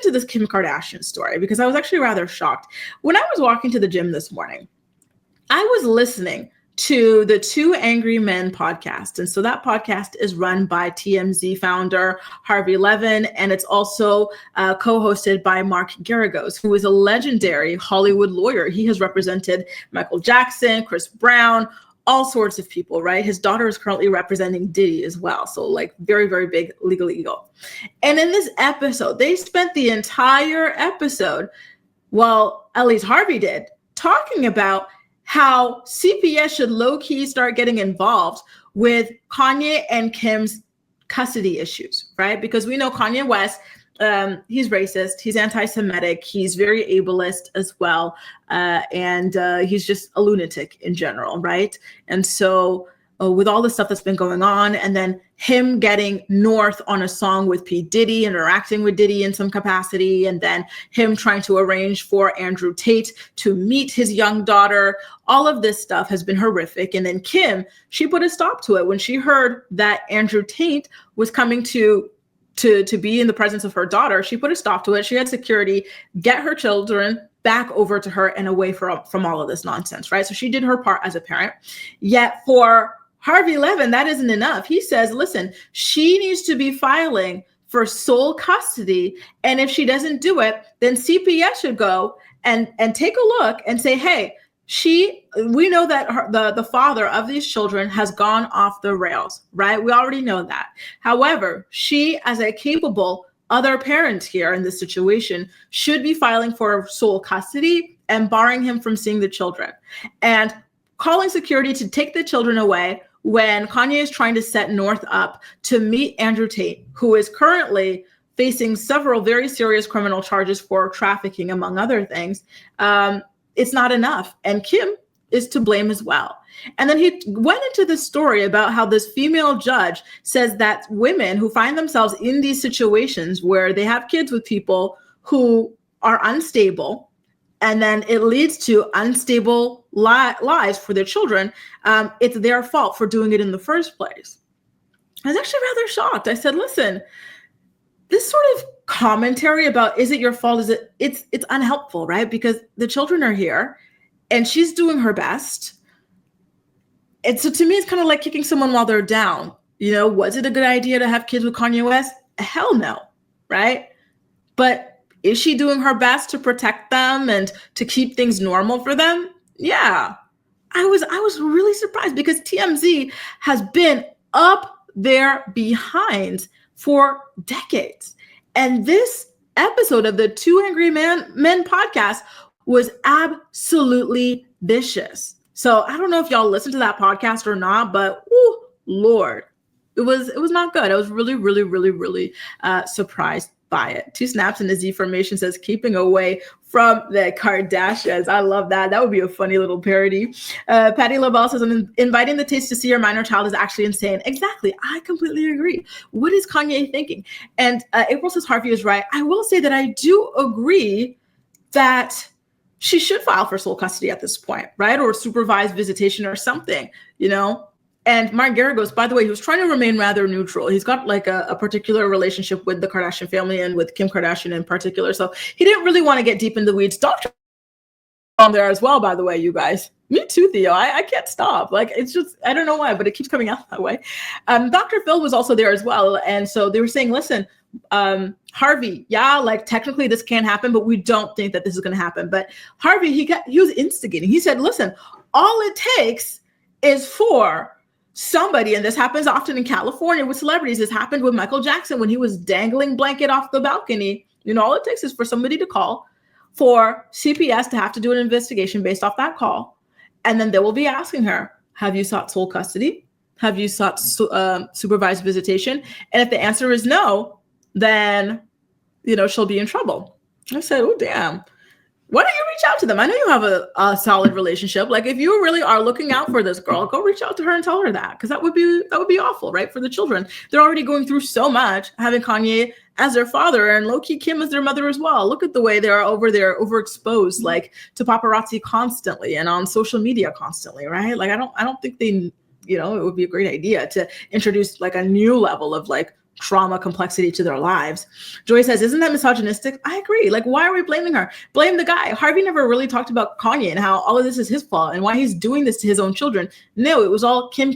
into this Kim Kardashian story because I was actually rather shocked. When I was walking to the gym this morning, I was listening to the Two Angry Men podcast. And so that podcast is run by TMZ founder Harvey Levin, and it's also co-hosted by Mark Geragos, who is a legendary Hollywood lawyer. He has represented Michael Jackson, Chris Brown, all sorts of people, right? His daughter is currently representing Diddy as well. So like very, very big legal ego. And in this episode, they spent the entire episode, well, at least Harvey did, talking about how CPS should low-key start getting involved with Kanye and Kim's custody issues, right? Because we know Kanye West, he's racist, he's anti-Semitic, he's very ableist as well, and he's just a lunatic in general, right? And so with all the stuff that's been going on, and then him getting North on a song with P. Diddy, interacting with Diddy in some capacity, and then him trying to arrange for Andrew Tate to meet his young daughter, all of this stuff has been horrific. And then Kim, she put a stop to it when she heard that Andrew Tate was coming to be in the presence of her daughter. She put a stop to it. She had security get her children back over to her and away from all of this nonsense, right? So she did her part as a parent. Yet for Harvey Levin, that isn't enough. He says, listen, she needs to be filing for sole custody. And if she doesn't do it, then CPS should go and take a look and say, hey, we know that the father of these children has gone off the rails, right? We already know that. However, she, as a capable other parent here in this situation, should be filing for sole custody and barring him from seeing the children and calling security to take the children away when Kanye is trying to set North up to meet Andrew Tate, who is currently facing several very serious criminal charges for trafficking, among other things. It's not enough. And Kim is to blame as well. And then he went into this story about how this female judge says that women who find themselves in these situations where they have kids with people who are unstable, and then it leads to unstable lives for their children, it's their fault for doing it in the first place. I was actually rather shocked. I said, listen, this sort of commentary about, is it your fault? It's unhelpful, right? Because the children are here and she's doing her best. And so to me, it's kind of like kicking someone while they're down. You know, was it a good idea to have kids with Kanye West? Hell no, right? But is she doing her best to protect them and to keep things normal for them? Yeah. I was really surprised because TMZ has been up their behind for decades. And this episode of the Two Angry Men podcast was absolutely vicious. So I don't know if y'all listened to that podcast or not, but oh Lord, it was not good. I was really, really, really, really surprised by it. Two Snaps in the Z formation says, keeping away from the Kardashians. I love that. That would be a funny little parody. Patty LaBelle says, I'm inviting the Tates to see your minor child is actually insane. Exactly. I completely agree. What is Kanye thinking? And April says, Harvey is right. I will say that I do agree that she should file for sole custody at this point, right? Or supervised visitation or something, you know? And Mark Geragos, by the way, he was trying to remain rather neutral. He's got like a particular relationship with the Kardashian family and with Kim Kardashian in particular. So he didn't really want to get deep in the weeds. Dr. on there as well, by the way, you guys. Me too, Theo. I can't stop. Like, it's just, I don't know why, but it keeps coming out that way. Dr. Phil was also there as well. And so they were saying, listen, Harvey, yeah, like technically this can't happen, but we don't think that this is going to happen. But Harvey, he was instigating. He said, listen, all it takes is for somebody, and this happens often in California with celebrities. This happened with Michael Jackson when he was dangling blanket off the balcony. You know, all it takes is for somebody to call, for CPS to have to do an investigation based off that call. And then they will be asking her, have you sought sole custody? Have you sought supervised visitation? And if the answer is no, then, you know, she'll be in trouble. I said, oh, damn. Why don't you reach out to them? I know you have a solid relationship. Like, if you really are looking out for this girl, go reach out to her and tell her that, because that would be awful, right? For the children, they're already going through so much, having Kanye as their father and low-key Kim as their mother as well. Look at the way they are over there, overexposed, like to paparazzi constantly and on social media constantly, right? Like, I don't think they, you know, it would be a great idea to introduce like a new level of like trauma complexity to their lives. Joy says, isn't that misogynistic? I agree. Like, why are we blaming her? Blame the guy. Harvey never really talked about Kanye and how all of this is his fault and why he's doing this to his own children. No, it was all Kim.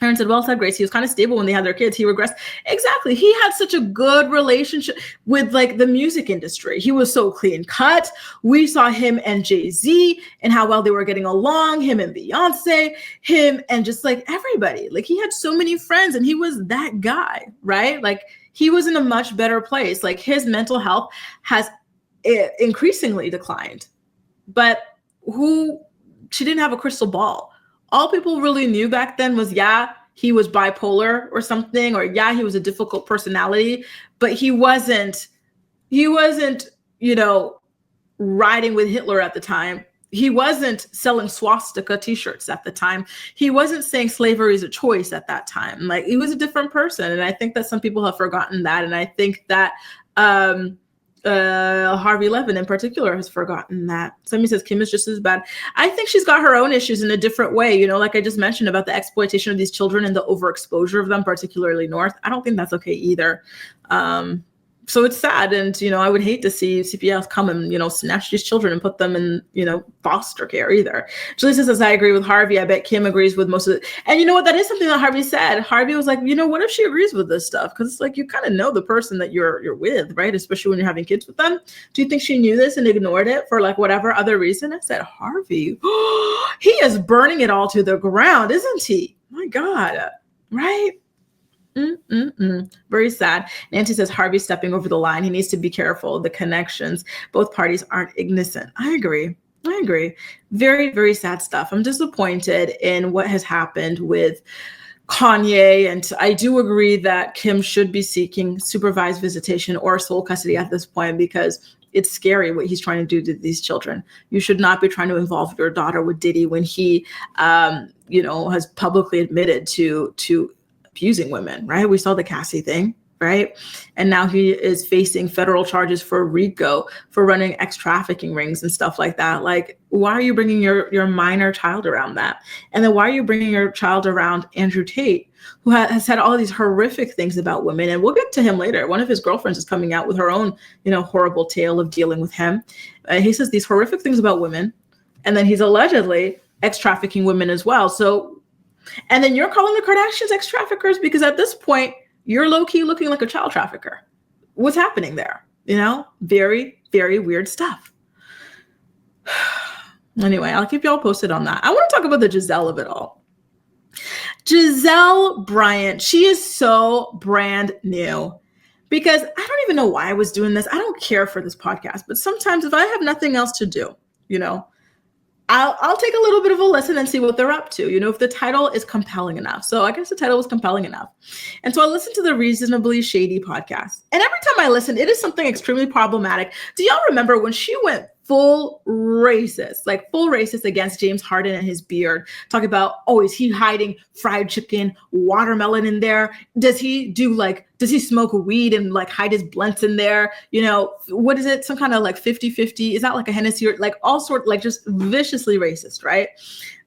Aaron said, well said, Grace. He was kind of stable when they had their kids. He regressed. Exactly. He had such a good relationship with like the music industry. He was so clean cut. We saw him and Jay-Z and how well they were getting along, him and Beyonce, him and just like everybody. Like he had so many friends and he was that guy, right? Like he was in a much better place. Like his mental health has increasingly declined, but she didn't have a crystal ball. All people really knew back then was, yeah, he was bipolar or something, or yeah, he was a difficult personality, but he wasn't, you know, riding with Hitler at the time. He wasn't selling swastika t-shirts at the time. He wasn't saying slavery is a choice at that time. Like he was a different person. And I think that some people have forgotten that. And I think that, Harvey Levin in particular has forgotten that. Somebody says Kim is just as bad. I think she's got her own issues in a different way. You know, like I just mentioned about the exploitation of these children and the overexposure of them, particularly North. I don't think that's okay either. So it's sad. And, you know, I would hate to see CPS come and, you know, snatch these children and put them in, you know, foster care either. Julie says, I agree with Harvey. I bet Kim agrees with most of it. And you know what? That is something that Harvey said. Harvey was like, you know, what if she agrees with this stuff? Because it's like, you kind of know the person that you're with, right? Especially when you're having kids with them. Do you think she knew this and ignored it for like whatever other reason? I said, Harvey, he is burning it all to the ground, isn't he? My God, right? Very sad. Nancy says Harvey's stepping over the line. He needs to be careful. The connections, both parties aren't innocent. I agree. Very, very sad stuff. I'm disappointed in what has happened with Kanye. And I do agree that Kim should be seeking supervised visitation or sole custody at this point, because it's scary what he's trying to do to these children. You should not be trying to involve your daughter with Diddy when he, you know, has publicly admitted to abusing women, right? We saw the Cassie thing, right? And now he is facing federal charges for RICO for running ex-trafficking rings and stuff like that. Like, why are you bringing your minor child around that? And then why are you bringing your child around Andrew Tate, who has said all these horrific things about women? And we'll get to him later. One of his girlfriends is coming out with her own, you know, horrible tale of dealing with him. He says these horrific things about women, and then he's allegedly ex-trafficking women as well. So, and then you're calling the Kardashians ex-traffickers because at this point, you're low-key looking like a child trafficker. What's happening there? You know, very, very weird stuff. Anyway, I'll keep y'all posted on that. I want to talk about the Gizelle of it all. Gizelle Bryant, she is so brand new because I don't even know why I was doing this. I don't care for this podcast, but sometimes if I have nothing else to do, you know, I'll take a little bit of a listen and see what they're up to, you know, if the title is compelling enough. So I guess the title was compelling enough. And so I listened to the Reasonably Shady podcast. And every time I listen, it is something extremely problematic. Do y'all remember when she went full racist against James Harden and his beard? Talking about, oh, is he hiding fried chicken, watermelon in there? Does he smoke weed and like hide his blunts in there? You know, what is it? Some kind of like 50-50? Is that like a Hennessy or like all sort, like just viciously racist, right?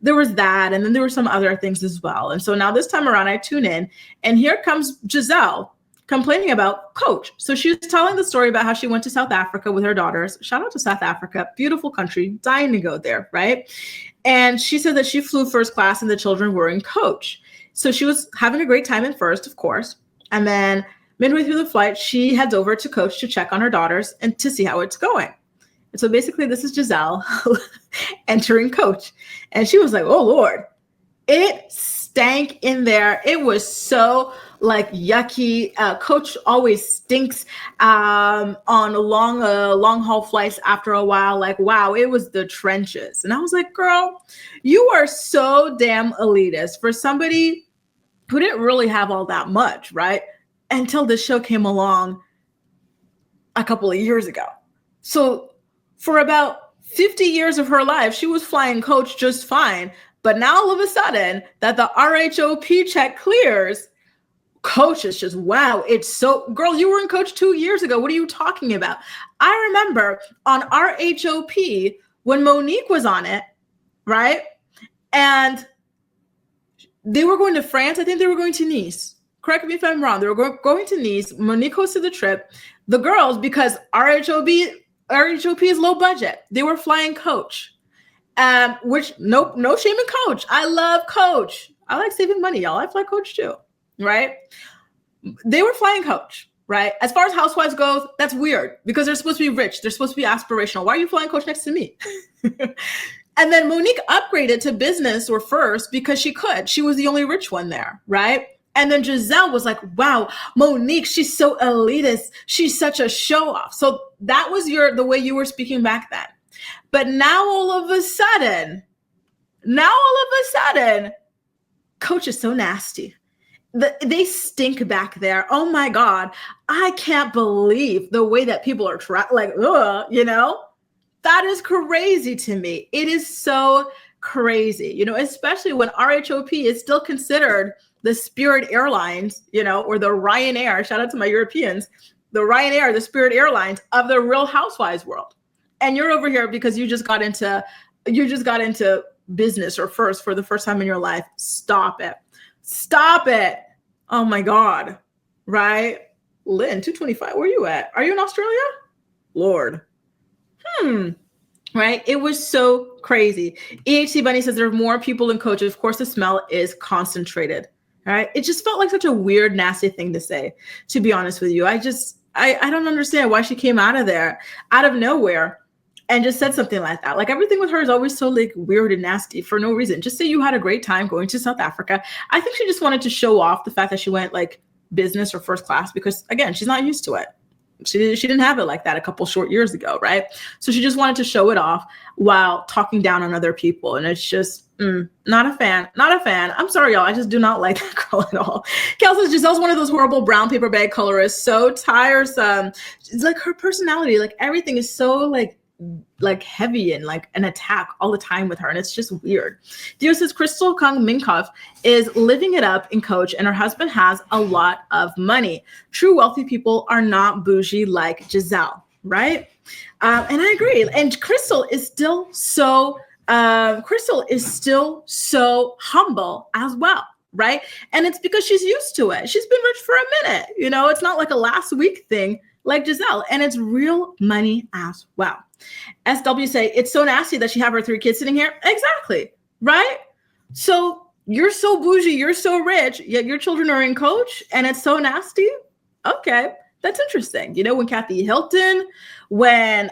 There was that. And then there were some other things as well. And so now this time around, I tune in and here comes Gizelle complaining about Coach. So she was telling the story about how she went to South Africa with her daughters. Shout out to South Africa, beautiful country, dying to go there, right? And she said that she flew first class and the children were in Coach. So she was having a great time in first, of course. And then midway through the flight, she heads over to Coach to check on her daughters and to see how it's going. And so basically this is Gizelle entering Coach. And she was like, oh Lord, it stank in there. It was so like yucky. Coach always stinks on long haul flights after a while. Like, wow, it was the trenches. And I was like, girl, you are so damn elitist for somebody who didn't really have all that much, right? Until this show came along a couple of years ago. So for about 50 years of her life, she was flying Coach just fine. But now all of a sudden that the RHOP check clears, Coach is just, wow, it's so, girl, you were in Coach 2 years ago. What are you talking about? I remember on RHOP when Monique was on it, right? And they were going to France. I think they were going to Nice, correct me if I'm wrong, they were going to Nice. Monique hosted the trip. The girls, because RHOP is low budget, they were flying Coach. Which no shame in Coach. I love Coach. I like saving money, y'all. I fly Coach too, right? They were flying Coach, right? As far as housewives goes, that's weird because they're supposed to be rich. They're supposed to be aspirational. Why are you flying Coach next to me? And then Monique upgraded to business or first because she could. She was the only rich one there, right? And then Gizelle was like, wow, Monique, she's so elitist. She's such a show off. So that was the way you were speaking back then. But now all of a sudden, Coach is so nasty. They stink back there. Oh my God. I can't believe the way that people are that is crazy to me. It is so crazy, especially when RHOP is still considered the Spirit Airlines, or the Ryanair. Shout out to my Europeans, the Ryanair, the Spirit Airlines of the Real Housewives world. And you're over here because you just got into business or first for the first time in your life. Stop it. Oh my God. Right? Lynn, 225. Where are you at? Are you in Australia? Lord. Right? It was so crazy. EHC Bunny says there are more people in Coach. Of course, the smell is concentrated. All right. It just felt like such a weird, nasty thing to say, to be honest with you. I don't understand why she came out of there out of nowhere and just said something like that. Like everything with her is always so like weird and nasty for no reason. Just say you had a great time going to South Africa. I think she just wanted to show off the fact that she went like business or first class because again, she's not used to it. She didn't have it like that a couple short years ago, right? So she just wanted to show it off while talking down on other people. And it's just not a fan. I'm sorry, y'all. I just do not like that girl at all. Kel says Giselle's one of those horrible brown paper bag colorists. So tiresome. It's like her personality, like everything is so like heavy and like an attack all the time with her. And it's just weird. Dio says Crystal Kung Minkoff is living it up in Coach and her husband has a lot of money. True wealthy people are not bougie like Gizelle, right? And I agree. And Crystal is still so humble as well. Right. And it's because she's used to it. She's been rich for a minute. It's not like a last week thing like Gizelle, and it's real money as well. SW say, it's so nasty that she have her 3 kids sitting here. Exactly. Right. So you're so bougie, you're so rich, yet your children are in Coach and it's so nasty. Okay. That's interesting. When Kathy Hilton, when,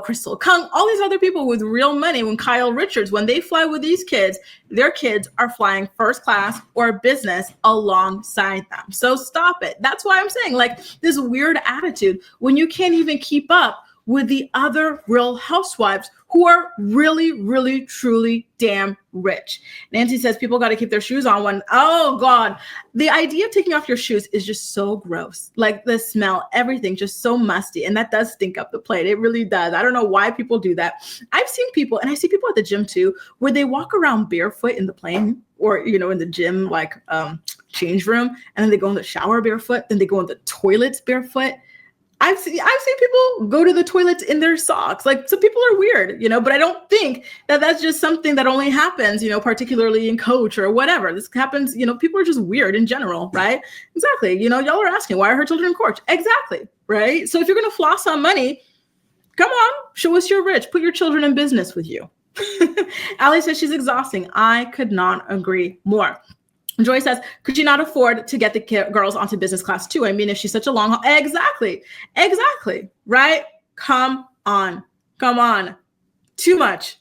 Crystal Kung, all these other people with real money, when Kyle Richards, when they fly with these kids, their kids are flying first class or business alongside them. So stop it. That's why I'm saying like this weird attitude when you can't even keep up with the other Real Housewives who are really, really, truly damn rich. Nancy says people got to keep their shoes on when, oh God, the idea of taking off your shoes is just so gross. Like the smell, everything just so musty. And that does stink up the plate. It really does. I don't know why people do that. I've seen people, and I see people at the gym too, where they walk around barefoot in the plane or, in the gym, like change room, and then they go in the shower barefoot, then they go in the toilets barefoot. I've seen people go to the toilets in their socks. Like, so people are weird, but I don't think that that's just something that only happens, particularly in Coach or whatever. This happens, people are just weird in general, right? Exactly. Y'all are asking, why are her children in Coach? Exactly, right? So if you're going to floss on money, come on, show us you're rich. Put your children in business with you. Allie says she's exhausting. I could not agree more. Joy says, could you not afford to get the girls onto business class too? I mean, if she's such a long haul, exactly, right? Come on. Too much.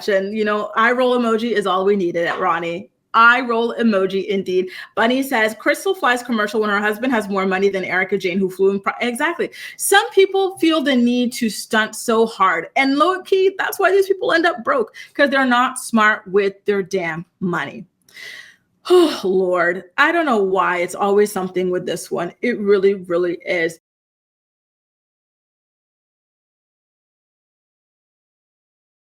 And, eye roll emoji is all we needed at Ronnie. Eye roll emoji indeed. Bunny says, Crystal flies commercial when her husband has more money than Erica Jane, who flew in. Exactly. Some people feel the need to stunt so hard. And low key, that's why these people end up broke, because they're not smart with their damn money. Oh, Lord. I don't know why it's always something with this one. It really, really is.